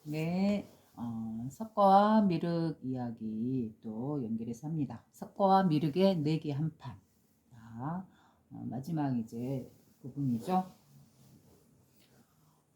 네, 석가와 미륵 이야기 또 연결해서 합니다. 석가와 미륵의 내기 한판. 자, 마지막 이제 부분이죠.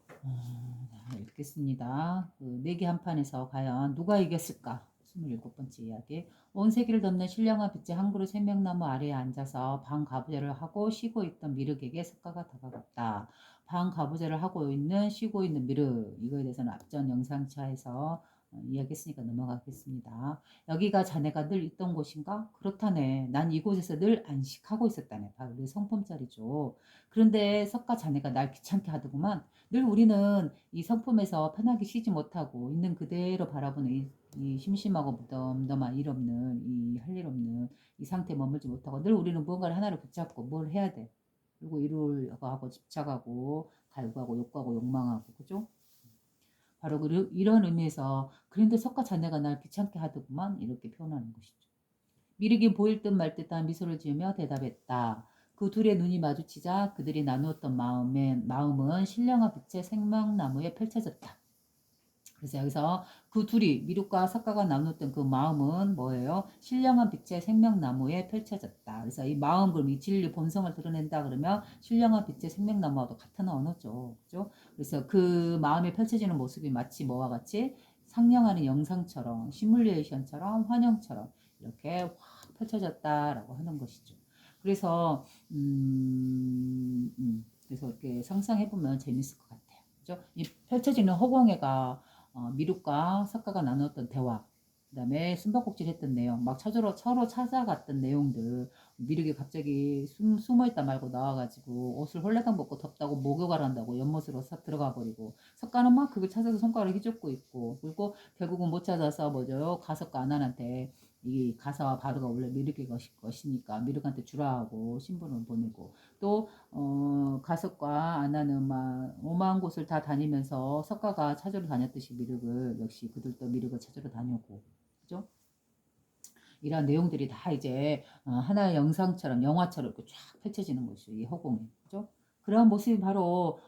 자, 읽겠습니다. 그 내기 한판에서 과연 누가 이겼을까? 27번째 이야기. 온 세계를 덮는 신령한 빛의 한 그루 생명나무 아래에 앉아서 방가부제를 하고 쉬고 있던 미륵에게 석가가 다가갔다. 방가부제를 하고 있는 쉬고 있는 미륵. 이거에 대해서는 앞전 영상차에서 이야기했으니까 넘어가겠습니다. 여기가 자네가 늘 있던 곳인가? 그렇다네. 난 이곳에서 늘 안식하고 있었다네. 바로 우리 성품자리죠. 그런데 석가 자네가 날 귀찮게 하더구만. 늘 우리는 이 성품에서 편하게 쉬지 못하고 있는 그대로 바라보는 이 심심하고 무덤덤한 일 없는 이 할 일 없는 이 상태에 머물지 못하고 늘 우리는 무언가를 하나를 붙잡고 뭘 해야 돼. 그리고 이루려고 하고 집착하고 갈구하고 욕구하고 욕망하고 그죠? 바로 이런 의미에서 그런데 석가 자네가 날 귀찮게 하더구만 이렇게 표현하는 것이죠. 미륵이 보일 듯 말 듯한 미소를 지으며 대답했다. 그 둘의 눈이 마주치자 그들이 나누었던 마음은 신령한 빛의 생명나무에 펼쳐졌다. 그래서 여기서 그 둘이 미륵과 석가가 나누었던 그 마음은 뭐예요? 신령한 빛의 생명나무에 펼쳐졌다. 그래서 이 마음, 그럼 이 진리 본성을 드러낸다 그러면 신령한 빛의 생명나무와도 같은 언어죠. 그죠? 그래서 그 마음에 펼쳐지는 모습이 마치 뭐와 같이 상영하는 영상처럼, 시뮬레이션처럼, 환영처럼 이렇게 확 펼쳐졌다라고 하는 것이죠. 그래서 그래서 이렇게 상상해 보면 재밌을 것 같아요. 그죠? 이 펼쳐지는 허공에가 미륵과 석가가 나눴던 대화, 그다음에 숨바꼭질 했던 내용, 막 서로 찾아갔던 내용들, 미륵이 갑자기 숨어있다 말고 나와가지고 옷을 홀레당 벗고 덥다고 목욕을 한다고 연못으로 싹 들어가 버리고, 석가는 막 그걸 찾아서 손가락을 휘젓고 있고, 그리고 결국은 못 찾아서 뭐죠? 가석가 아난한테 이 가사와 바르가 원래 미륵의 것이니까 미륵한테 주라 하고 신분을 보내고, 또 가석과 아나는 막 오만 곳을 다 다니면서 석가가 찾으러 다녔듯이 미륵을 역시 그들도 미륵을 찾으러 다녔고, 그죠? 이런 내용들이 다 이제 하나의 영상처럼 영화처럼 이렇게 쫙 펼쳐지는 것이죠. 이 허공에. 그죠? 그런 모습이 바로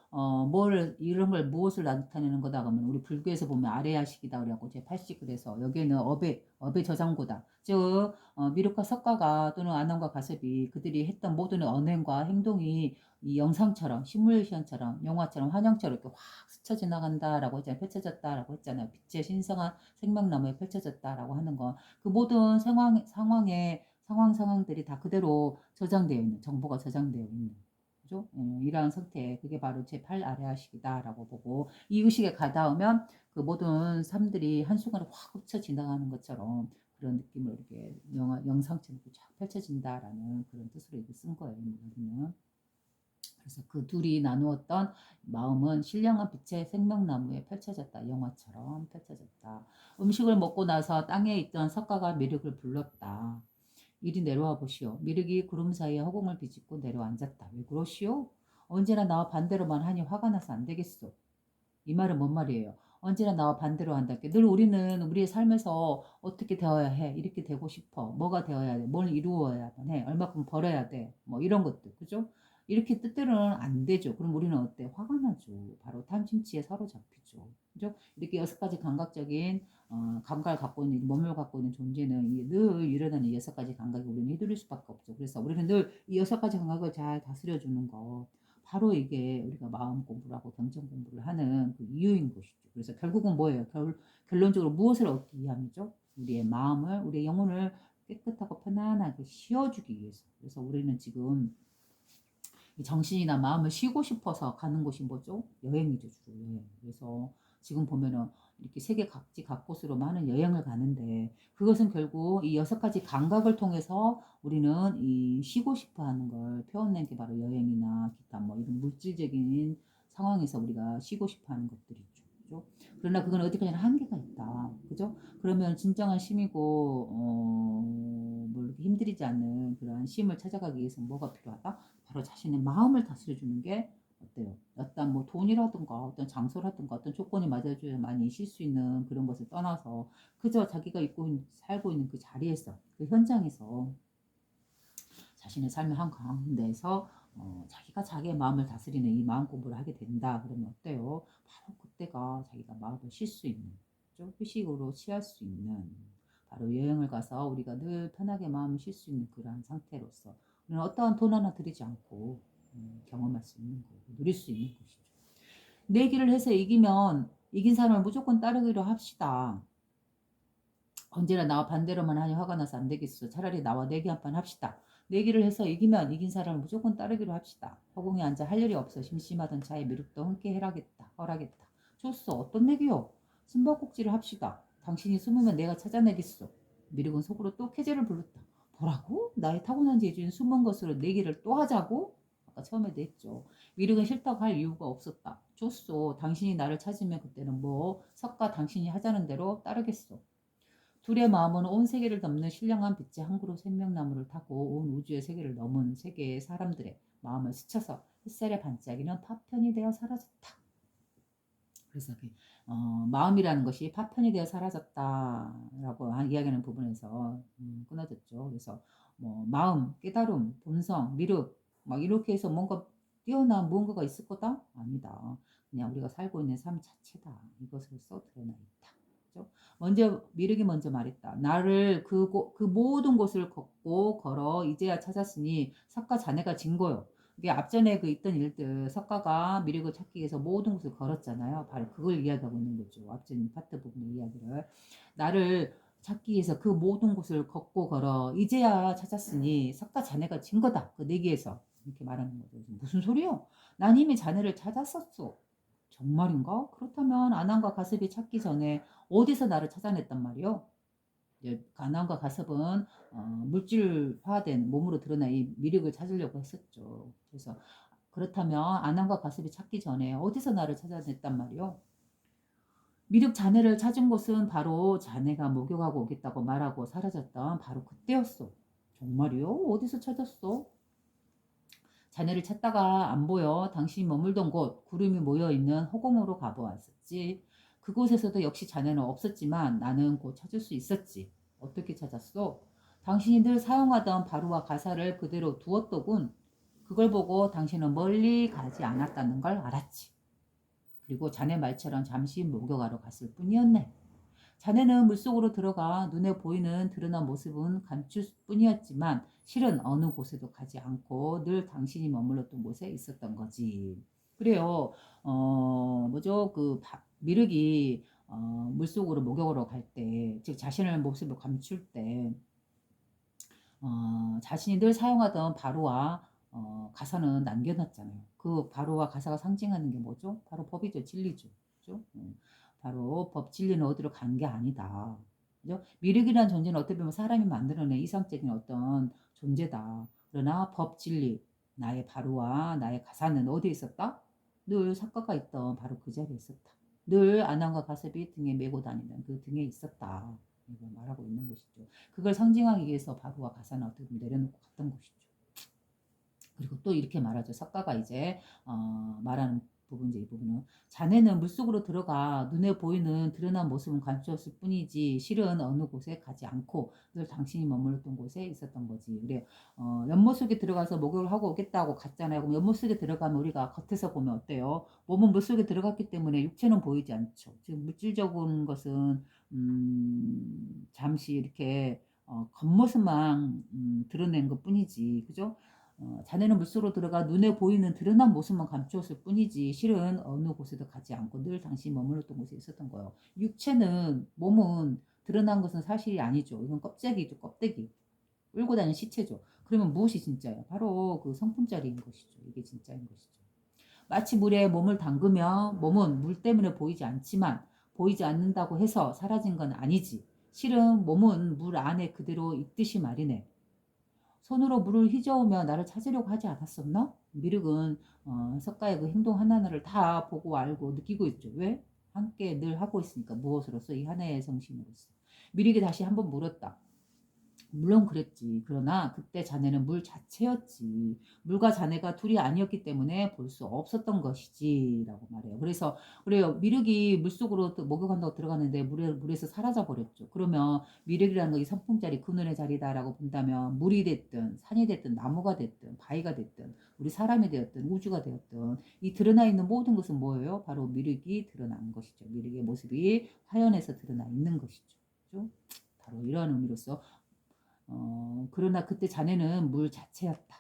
이런 걸 무엇을 나타내는 거다 그러면 우리 불교에서 보면 아레야식이다 그래갖고 제8식 그래서 여기에는 업의 저장고다. 즉 미륵과 석가가 또는 아난과 가섭이 그들이 했던 모든 언행과 행동이 이 영상처럼 시뮬레이션처럼 영화처럼 환영처럼 이렇게 확 스쳐 지나간다라고 했잖아요. 펼쳐졌다라고 했잖아요. 빛의 신성한 생명나무에 펼쳐졌다라고 하는 건 그 모든 상황들이 다 그대로 저장되어 있는, 정보가 저장되어 있는, 그죠? 이러한 상태, 그게 바로 제8 아레아식이다라고 보고, 이 의식에 가닿으면 그 모든 삶들이 한순간에 확 흡쳐 지나가는 것처럼 그런 느낌을 이렇게 영상처럼 쫙 펼쳐진다라는 그런 뜻으로 이렇게 쓴 거예요, 여기는. 그래서 그 둘이 나누었던 마음은 신령한 빛의 생명나무에 펼쳐졌다. 영화처럼 펼쳐졌다. 음식을 먹고 나서 땅에 있던 석가가 미륵을 불렀다. 이리 내려와 보시오. 미륵이 구름 사이에 허공을 비집고 내려앉았다. 왜 그러시오? 언제나 나와 반대로만 하니 화가 나서 안 되겠소. 이 말은 뭔 말이에요? 언제나 나와 반대로 한다. 늘 우리는 우리의 삶에서 어떻게 되어야 해? 이렇게 되고 싶어. 뭐가 되어야 돼? 뭘 이루어야 해? 얼마큼 벌어야 돼? 뭐 이런 것들. 그죠? 이렇게 뜻대로는 안 되죠. 그럼 우리는 어때? 화가 나죠. 바로 탐심치에 사로잡히죠. 그죠? 이렇게 6가지 감각적인 감각을 갖고 있는 몸을 갖고 있는 존재는 늘 일어나는 이 6가지 감각이 우리는 휘둘릴 수밖에 없죠. 그래서 우리는 늘 이 6가지 감각을 잘 다스려 주는 거. 바로 이게 우리가 마음 공부를 하고 경전 공부를 하는 그 이유인 것이죠. 그래서 결국은 뭐예요? 결론적으로 무엇을 얻기 위함이죠? 우리의 마음을, 우리의 영혼을 깨끗하고 편안하게 쉬어주기 위해서. 그래서 우리는 지금 정신이나 마음을 쉬고 싶어서 가는 곳이 뭐죠? 여행이죠, 주로 여행. 그래서 지금 보면은 이렇게 세계 각지 각곳으로 많은 여행을 가는데 그것은 결국 이 6가지 감각을 통해서 우리는 이 쉬고 싶어 하는 걸 표현낸 게 바로 여행이나 기타 뭐 이런 물질적인 상황에서 우리가 쉬고 싶어 하는 것들이죠. 그죠? 그러나 그건 어디까지나 한계가 있다. 그죠? 그러면 진정한 쉼이고, 뭐 이렇게 힘들이지 않는 그런 쉼을 찾아가기 위해서 뭐가 필요하다? 바로 자신의 마음을 다스려주는 게 어때요? 어떤 뭐 돈이라든가 어떤 장소라든가 어떤 조건이 맞아줘야 많이 쉴 수 있는 그런 것을 떠나서 그저 자기가 살고 있는 그 자리에서 그 현장에서 자신의 삶의 한 가운데에서 자기가 자기의 마음을 다스리는 이 마음 공부를 하게 된다. 그러면 어때요? 바로 그때가 자기가 마음을 쉴 수 있는, 그죠? 휴식으로 취할 수 있는, 바로 여행을 가서 우리가 늘 편하게 마음을 쉴 수 있는 그러한 상태로서 우리는 어떠한 돈 하나 들이지 않고 경험할 수 있는 거고 누릴 수 있는 것이죠. 내기를 해서 이기면 이긴 사람을 무조건 따르기로 합시다. 언제나 나와 반대로만 하니 화가 나서 안 되겠어. 차라리 나와 내기 한 판 합시다. 내기를 해서 이기면 이긴 사람을 무조건 따르기로 합시다. 허공에 앉아 할 일이 없어 심심하던 자의 미륵도 함께 허락했다. 좋소. 어떤 내기요? 숨바꼭질을 합시다. 당신이 숨으면 내가 찾아내겠소. 미륵은 속으로 또 캐제를 불렀다. 뭐라고? 나의 타고난 재주인 숨은 것으로 내기를 또 하자고? 아까 처음에도 했죠. 미륵은 싫다고 할 이유가 없었다. 좋소. 당신이 나를 찾으면 그때는 뭐 석가 당신이 하자는 대로 따르겠소. 둘의 마음은 온 세계를 덮는 신령한 빛의 한 그루 생명나무를 타고 온 우주의 세계를 넘은 세계의 사람들의 마음을 스쳐서 햇살에 반짝이는 파편이 되어 사라졌다. 그래서 마음이라는 것이 파편이 되어 사라졌다라고 이야기하는 부분에서 끊어졌죠. 그래서 뭐 마음, 깨달음, 본성, 미륵 막 이렇게 해서 뭔가 뛰어난 무언가가 있을 거다? 아니다. 그냥 우리가 살고 있는 삶 자체다. 이것으로써 드러나 있다. 그죠? 먼저 미륵이 먼저 말했다. 나를 그 모든 곳을 걷고 걸어 이제야 찾았으니 석가 자네가 진 거요. 이게 앞전에 그 있던 일들 석가가 미륵을 찾기 위해서 모든 곳을 걸었잖아요. 바로 그걸 이야기하고 있는 거죠. 앞전 파트 부분의 이야기를. 나를 찾기 위해서 그 모든 곳을 걷고 걸어 이제야 찾았으니 석가 자네가 진 거다. 그 내기에서 이렇게 말하는 거죠. 무슨 소리요? 난 이미 자네를 찾았었어. 정말인가? 그렇다면 아난과 가습이 찾기 전에 어디서 나를 찾아냈단 말이요? 아난과 가섭은 물질화된 몸으로 드러난 이 미륵을 찾으려고 했었죠. 그래서 그렇다면 아난과 가섭이 찾기 전에 어디서 나를 찾아냈단 말이요? 미륵 자네를 찾은 곳은 바로 자네가 목욕하고 오겠다고 말하고 사라졌던 바로 그때였어. 정말이요? 어디서 찾았어? 자네를 찾다가 안 보여 당신이 머물던 곳 구름이 모여있는 허공으로 가보았었지. 그곳에서도 역시 자네는 없었지만 나는 곧 찾을 수 있었지. 어떻게 찾았어? 당신이 늘 사용하던 바루와 가사를 그대로 두었더군. 그걸 보고 당신은 멀리 가지 않았다는 걸 알았지. 그리고 자네 말처럼 잠시 목욕하러 갔을 뿐이었네. 자네는 물속으로 들어가 눈에 보이는 드러난 모습은 감출 뿐이었지만 실은 어느 곳에도 가지 않고 늘 당신이 머물렀던 곳에 있었던 거지. 그래요. 뭐죠? 미륵이 물속으로 목욕으로 갈 때, 즉 자신의 모습을 감출 때, 자신이 늘 사용하던 바로와 가사는 남겨놨잖아요. 그 바로와 가사가 상징하는 게 뭐죠? 바로 법이죠, 진리죠. 그죠? 바로 법 진리는 어디로 간 게 아니다. 그죠? 미륵이라는 존재는 어떻게 보면 사람이 만들어낸 이상적인 어떤 존재다. 그러나 법 진리, 나의 바로와 나의 가사는 어디에 있었다? 늘 석가가 있던 바로 그 자리에 있었다. 늘 아난과 가섭이 등에 메고 다니는 그 등에 있었다. 이걸 말하고 있는 것이죠. 그걸 상징하기 위해서 바로와 가사는 어떻게 보면 내려놓고 갔던 것이죠. 그리고 또 이렇게 말하죠. 석가가 이제 말하는 부분이죠. 이 부분은 자네는 물속으로 들어가 눈에 보이는 드러난 모습은 감추었을 뿐이지 실은 어느 곳에 가지 않고 늘 당신이 머물렀던 곳에 있었던 거지. 그래 연못 속에 들어가서 목욕을 하고 오겠다고 갔잖아요. 그럼 연못 속에 들어가면 우리가 겉에서 보면 어때요? 몸은 물속에 들어갔기 때문에 육체는 보이지 않죠. 지금 물질적인 것은 잠시 이렇게 겉모습만 드러낸 것 뿐이지. 그죠? 자네는 물속으로 들어가 눈에 보이는 드러난 모습만 감추었을 뿐이지 실은 어느 곳에도 가지 않고 늘 당신이 머물렀던 곳에 있었던 거예요. 육체는 몸은 드러난 것은 사실이 아니죠. 이건 껍데기죠. 껍데기. 울고 다니는 시체죠. 그러면 무엇이 진짜예요? 바로 그 성품짜리인 것이죠. 이게 진짜인 것이죠. 마치 물에 몸을 담그면 몸은 물 때문에 보이지 않지만 보이지 않는다고 해서 사라진 건 아니지. 실은 몸은 물 안에 그대로 있듯이 말이네. 손으로 물을 휘저으며 나를 찾으려고 하지 않았었나? 미륵은 석가의 그 행동 하나하나를 다 보고 알고 느끼고 있죠. 왜? 함께 늘 하고 있으니까 무엇으로서 이 하나의 정신으로서. 미륵이 다시 한번 물었다. 물론 그랬지. 그러나 그때 자네는 물 자체였지. 물과 자네가 둘이 아니었기 때문에 볼 수 없었던 것이지. 라고 말해요. 그래서, 그래요. 미륵이 물속으로 목욕한다고 들어갔는데 물에서 사라져 버렸죠. 그러면 미륵이라는 거 이 선풍자리, 그늘의 자리다라고 본다면 물이 됐든, 산이 됐든, 나무가 됐든, 바위가 됐든, 우리 사람이 되었든, 우주가 되었든, 이 드러나 있는 모든 것은 뭐예요? 바로 미륵이 드러나는 것이죠. 미륵의 모습이 화연에서 드러나 있는 것이죠. 그죠? 바로 이러한 의미로서 그러나 그때 자네는 물 자체였다.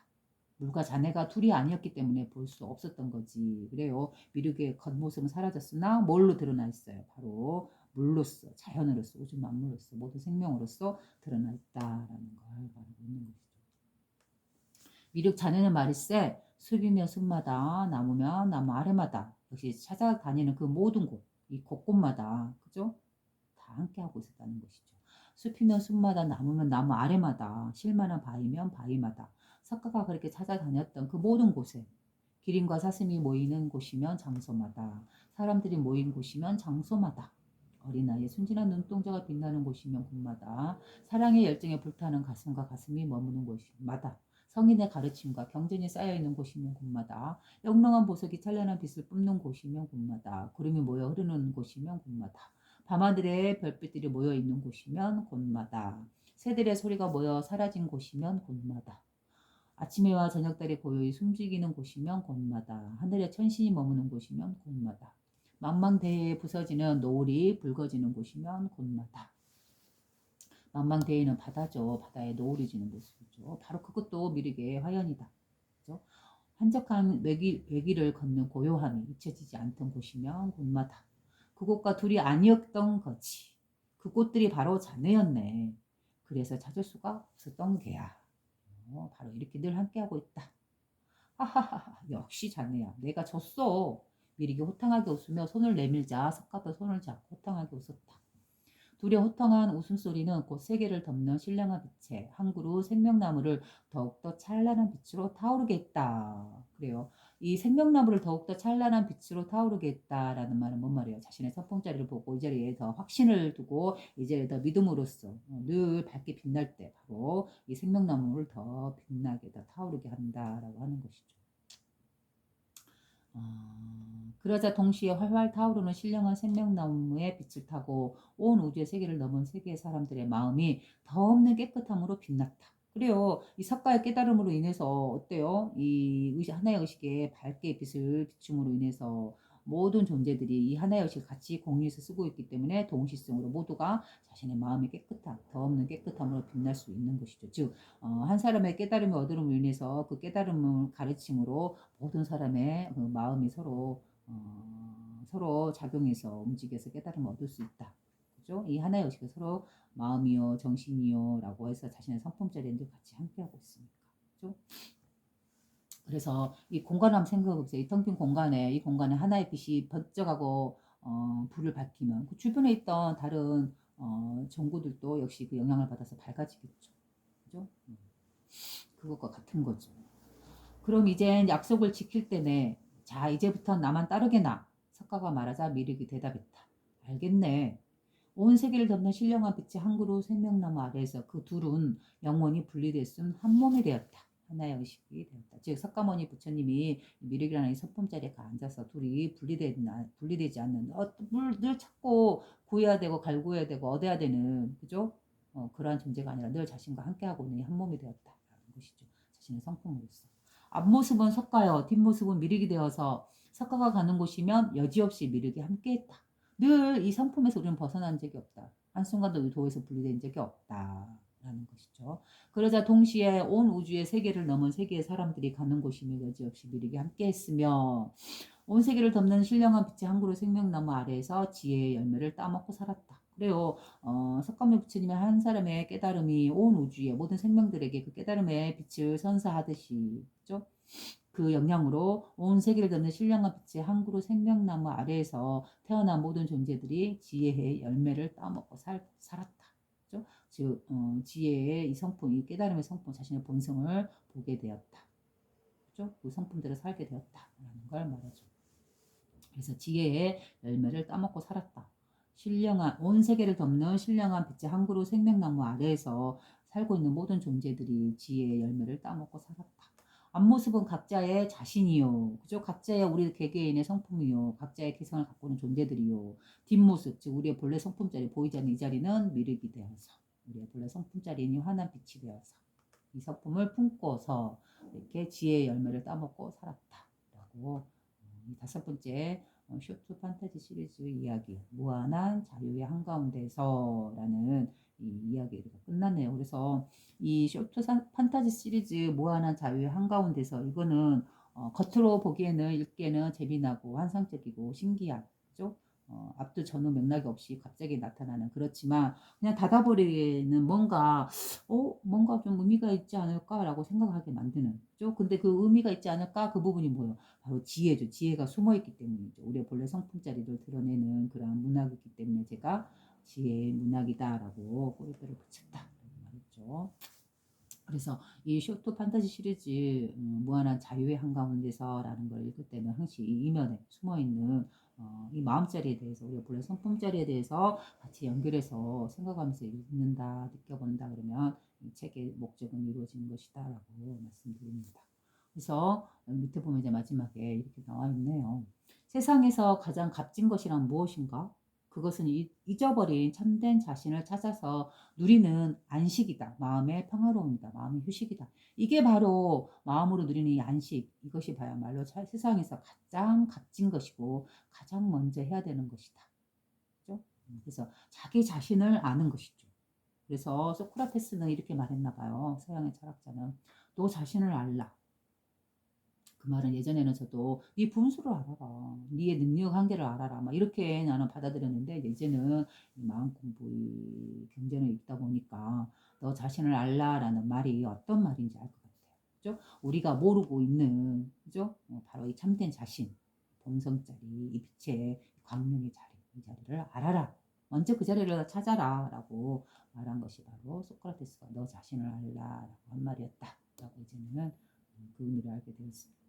물과 자네가 둘이 아니었기 때문에 볼 수 없었던 거지. 그래요. 미륵의 겉모습은 사라졌으나 뭘로 드러나 있어요? 바로 물로서, 자연으로서, 우주 만물로서, 모든 생명으로서 드러나 있다라는 걸 말하고 있는 것이죠. 미륵 자네는 말일세 숲이면 숲마다 나무면 나무 아래마다 역시 찾아다니는 그 모든 곳, 이 곳곳마다 그죠? 다 함께하고 있었다는 것이죠. 숲이면 숲마다 나무면 나무 아래마다 실만한 바위면 바위마다 석가가 그렇게 찾아다녔던 그 모든 곳에 기린과 사슴이 모이는 곳이면 장소마다 사람들이 모인 곳이면 장소마다 어린아이의 순진한 눈동자가 빛나는 곳이면 곳마다 사랑의 열정에 불타는 가슴과 가슴이 머무는 곳마다 성인의 가르침과 경전이 쌓여있는 곳이면 곳마다 영롱한 보석이 찬란한 빛을 뿜는 곳이면 곳마다 구름이 모여 흐르는 곳이면 곳마다 밤하늘에 별빛들이 모여 있는 곳이면 곳마다 새들의 소리가 모여 사라진 곳이면 곳마다 아침해와 저녁달이 고요히 숨죽이는 곳이면 곳마다 하늘에 천신이 머무는 곳이면 곳마다 망망대해에 부서지는 노을이 붉어지는 곳이면 곳마다 망망대해는 바다죠. 바다에 노을이 지는 곳이죠. 바로 그것도 미륵의 화연이다. 그죠? 한적한 외길을 걷는 고요함이 잊혀지지 않던 곳이면 곳마다 그곳과 둘이 아니었던 거지. 그곳들이 바로 자네였네. 그래서 찾을 수가 없었던 게야. 바로 이렇게 늘 함께하고 있다. 하하하 역시 자네야. 내가 졌어. 미리게 호탕하게 웃으며 손을 내밀자 석가도 손을 잡고 호탕하게 웃었다. 둘의 호탕한 웃음소리는 곧 세계를 덮는 신령한 빛에 한 그루 생명나무를 더욱더 찬란한 빛으로 타오르게 했다. 그래요. 이 생명나무를 더욱더 찬란한 빛으로 타오르게 했다라는 말은 뭔 말이에요? 자신의 선풍자리를 보고 이 자리에 더 확신을 두고 이 자리에 더 믿음으로써 늘 밝게 빛날 때 바로 이 생명나무를 더 빛나게 더 타오르게 한다라고 하는 것이죠. 그러자 동시에 활활 타오르는 신령한 생명나무의 빛을 타고 온 우주의 세계를 넘은 세계의 사람들의 마음이 더 없는 깨끗함으로 빛났다. 그래요. 이 석가의 깨달음으로 인해서 어때요? 이 하나의 의식의 밝게 빛을 비춤으로 인해서 모든 존재들이 이 하나의 의식을 같이 공유해서 쓰고 있기 때문에 동시성으로 모두가 자신의 마음이 깨끗한, 더 없는 깨끗함으로 빛날 수 있는 것이죠. 즉, 한 사람의 깨달음을 얻음으로 인해서 그 깨달음을 가르침으로 모든 사람의 그 마음이 서로 작용해서 움직여서 깨달음을 얻을 수 있다. 그죠? 이 하나의 의식을 서로 마음이요, 정신이요, 라고 해서 자신의 성품자리인들 같이 함께하고 있으니까. 그죠? 그래서 이 공간 한번 생각해보세요. 이 텅 빈 공간에, 이 공간에 하나의 빛이 번쩍하고, 불을 밝히면 그 주변에 있던 다른, 전구들도 역시 그 영향을 받아서 밝아지겠죠. 그죠? 그것과 같은 거죠. 그럼 이젠 약속을 지킬 때네. 자, 이제부터 나만 따르게나. 석가가 말하자 미륵이 대답했다. 알겠네. 온 세계를 덮는 신령한 빛의 한 그루 생명나무 아래에서 그 둘은 영원히 분리됐음 한 몸이 되었다. 하나의 의식이 되었다. 즉 석가모니 부처님이 미륵이라는 이 서품자리에 앉아서 둘이 분리되지 않는 늘 찾고 구해야 되고 갈구해야 되고 얻어야 되는 그죠? 그러한 존재가 아니라 늘 자신과 함께하고 있는 한 몸이 되었다라는 것이죠. 자신의 성품으로서. 앞모습은 석가요, 뒷모습은 미륵이 되어서 석가가 가는 곳이면 여지없이 미륵이 함께했다. 늘 이 성품에서 우리는 벗어난 적이 없다. 한순간도 이 도에서 분리된 적이 없다라는 것이죠. 그러자 동시에 온 우주의 세계를 넘은 세계의 사람들이 가는 곳이며 여지없이 미륵이 함께했으며 온 세계를 덮는 신령한 빛의 한 그루 생명나무 아래에서 지혜의 열매를 따먹고 살았다. 그래요. 석가모니 부처님의 한 사람의 깨달음이 온 우주의 모든 생명들에게 그 깨달음의 빛을 선사하듯이, 그죠? 그 영향으로 온 세계를 덮는 신령한 빛의 한 그루 생명나무 아래에서 태어난 모든 존재들이 지혜의 열매를 따먹고 살았다. 그죠? 즉, 지혜의 이 성품, 이 깨달음의 성품, 자신의 본성을 보게 되었다. 그죠? 그 성품대로 살게 되었다라는 걸 말하죠. 그래서 지혜의 열매를 따먹고 살았다. 신령한 온 세계를 덮는 신령한 빛의 한 그루 생명나무 아래에서 살고 있는 모든 존재들이 지혜의 열매를 따먹고 살았다. 앞모습은 각자의 자신이요. 그죠? 각자의 우리 개개인의 성품이요. 각자의 개성을 갖고 있는 존재들이요. 뒷모습, 즉 우리의 본래 성품자리 보이지 않는 이 자리는 미륵이 되어서 우리의 본래 성품자리니 환한 빛이 되어서 이 성품을 품고서 이렇게 지혜의 열매를 따먹고 살았다라고 이 다섯 번째 쇼트 판타지 시리즈 이야기 무한한 자유의 한가운데서라는 이 이야기가 끝났네요. 그래서 이 쇼트 판타지 시리즈 무한한 자유의 한가운데서 이거는 겉으로 보기에는 읽기에는 재미나고 환상적이고 신기한 그죠? 앞도 전후 맥락이 없이 갑자기 나타나는 그렇지만 그냥 닫아버리기에는 뭔가 좀 의미가 있지 않을까라고 생각하게 만드는 그죠? 근데 그 의미가 있지 않을까 그 부분이 뭐예요? 바로 지혜죠. 지혜가 숨어있기 때문이죠. 우리의 본래 성품자리를 드러내는 그러한 문학이기 때문에 제가 지혜의 문학이다라고 꼬리표를 붙였다 말했죠. 그래서 이 쇼트 판타지 시리즈 무한한 자유의 한가운데서라는 걸 읽을 때는 항시 이 이면에 숨어있는 이 마음자리에 대해서 우리가 본래 성품자리에 대해서 같이 연결해서 생각하면서 읽는다 느껴본다 그러면 이 책의 목적은 이루어지는 것이다 라고 말씀드립니다. 그래서 밑에 보면 이제 마지막에 이렇게 나와 있네요. 세상에서 가장 값진 것이란 무엇인가? 그것은 잊어버린 참된 자신을 찾아서 누리는 안식이다. 마음의 평화로움이다. 마음의 휴식이다. 이게 바로 마음으로 누리는 이 안식. 이것이 바야말로 세상에서 가장 값진 것이고 가장 먼저 해야 되는 것이다. 그죠? 그래서 자기 자신을 아는 것이죠. 그래서 소크라테스는 이렇게 말했나 봐요. 서양의 철학자는 너 자신을 알라. 그 말은 예전에는 저도 네 분수를 알아라. 네의 능력 한계를 알아라. 막 이렇게 나는 받아들였는데 이제는 마음 공부의 경전을 읽다 보니까 너 자신을 알라라는 말이 어떤 말인지 알 것 같아요. 그죠? 우리가 모르고 있는 그죠? 바로 이 참된 자신, 본성자리, 이 빛의 광명의 자리, 이 자리를 알아라. 먼저 그 자리를 찾아라라고 말한 것이 바로 소크라테스가 너 자신을 알라라고 한 말이었다라고 이제는 그 의미를 알게 되었습니다.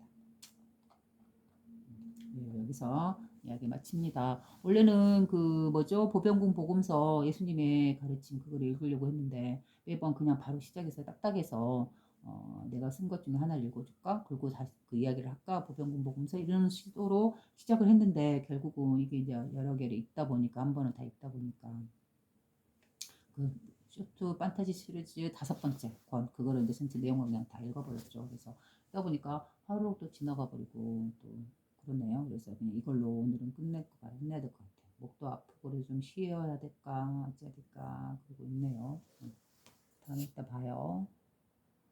네, 여기서 이야기 마칩니다. 원래는 그 뭐죠? 보병군 복음서 예수님의 가르침 그걸 읽으려고 했는데 매번 그냥 바로 시작해서 딱딱해서 내가 쓴 것 중에 하나를 읽어줄까? 그리고 다시 그 이야기를 할까? 보병군 복음서 이런 시도로 시작을 했는데 결국은 이게 이제 여러 개를 읽다 보니까 한 번은 다 읽다 보니까 그 쇼트 판타지 시리즈 다섯 번째 권 그거를 이제 전체 내용을 그냥 다 읽어버렸죠. 그래서 읽다 보니까 하루가 또 지나가 버리고 또 그러네요. 그래서 그냥 이걸로 오늘은 끝내야 될 것 같아요. 목도 아프고 좀 쉬어야 될까 어째야 될까 그러고 있네요.